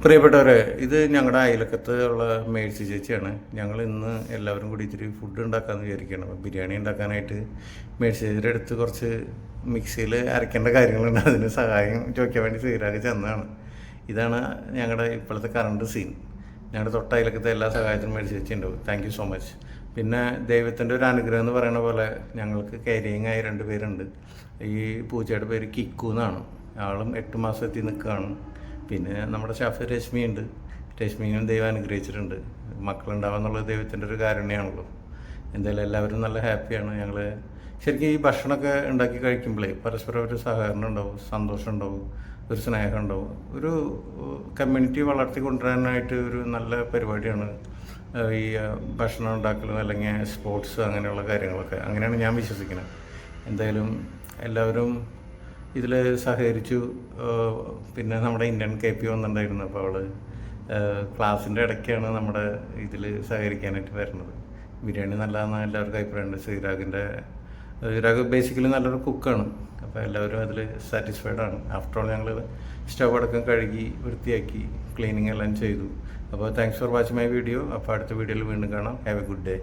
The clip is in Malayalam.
പ്രിയപ്പെട്ടവരെ, ഇത് ഞങ്ങളുടെ അയലക്കത്ത് ഉള്ള മേഴ്സി ചേച്ചിയാണ്. ഞങ്ങൾ ഇന്ന് എല്ലാവരും കൂടി ഇത്തിരി ഫുഡ് ഉണ്ടാക്കാമെന്ന് വിചാരിക്കുകയാണ്. അപ്പോൾ ബിരിയാണി ഉണ്ടാക്കാനായിട്ട് മേഴ്സി ചേച്ചിയുടെ അടുത്ത് കുറച്ച് മിക്സിയിൽ അരയ്ക്കേണ്ട കാര്യങ്ങളുണ്ട്. അതിന് സഹായം ചോദിക്കാൻ വേണ്ടി ശ്രീരാഗ് ചെന്നതാണ്. ഇതാണ് ഞങ്ങളുടെ ഇപ്പോഴത്തെ കറണ്ട് സീൻ. ഞങ്ങളുടെ തൊട്ട അയലക്കത്തെ എല്ലാ സഹായത്തിനും മേഴ്സി ചേച്ചി ഉണ്ടാവും. Thank you so much. പിന്നെ ദൈവത്തിൻ്റെ ഒരു അനുഗ്രഹം എന്ന് പറയുന്ന പോലെ ഞങ്ങൾക്ക് കാരിയിങ് ആയി 2 പേരുണ്ട്. ഈ പൂച്ചയുടെ പേര് കിക്കു എന്നാണ്. ആളും 8 മാസത്തിൽ നിൽക്കുകയാണ്. പിന്നെ നമ്മുടെ ഷാഫ് രശ്മിയുണ്ട്. രശ്മിയും ദൈവം അനുഗ്രഹിച്ചിട്ടുണ്ട്. മക്കളുണ്ടാവുക ദൈവത്തിൻ്റെ ഒരു കാരുണ്യമാണല്ലോ. എന്തായാലും എല്ലാവരും നല്ല ഹാപ്പിയാണ്. ഞങ്ങൾ ശരിക്കും ഈ ഭക്ഷണമൊക്കെ ഉണ്ടാക്കി കഴിക്കുമ്പോഴേ പരസ്പരം ഒരു സഹകരണം ഉണ്ടാവും, സന്തോഷം ഉണ്ടാവും, ഒരു സ്നേഹം ഉണ്ടാവും. ഒരു കമ്മ്യൂണിറ്റി വളർത്തിക്കൊണ്ടുവരാനായിട്ട് ഒരു നല്ല പരിപാടിയാണ് ഈ ഭക്ഷണം ഉണ്ടാക്കലും അല്ലെങ്കിൽ സ്പോർട്സ് അങ്ങനെയുള്ള കാര്യങ്ങളൊക്കെ. അങ്ങനെയാണ് ഞാൻ വിശ്വസിക്കുന്നത്. എന്തായാലും എല്ലാവരും ഇതിൽ സഹകരിച്ചു. പിന്നെ നമ്മുടെ ഇന്ത്യൻ KP വന്നിട്ടുണ്ടായിരുന്നു. അപ്പോൾ അവൾ ക്ലാസ്സിൻ്റെ ഇടയ്ക്കാണ് നമ്മുടെ ഇതിൽ സഹകരിക്കാനായിട്ട് വരുന്നത്. ബിരിയാണി നല്ലതാണെന്ന് എല്ലാവർക്കും അഭിപ്രായമുണ്ട്. ശ്രീരാഗ് ബേസിക്കലി നല്ലൊരു കുക്കാണ്. അപ്പോൾ എല്ലാവരും അതിൽ സാറ്റിസ്ഫൈഡ് ആണ്. ആഫ്റ്റർ ഓൾ ഞങ്ങൾ സ്റ്റവ് അടക്കം കഴുകി വൃത്തിയാക്കി ക്ലീനിങ് എല്ലാം ചെയ്തു. അപ്പോൾ thanks for watching my video. അപ്പോൾ അടുത്ത വീഡിയോയിൽ വീണ്ടും കാണാം. Have A good day.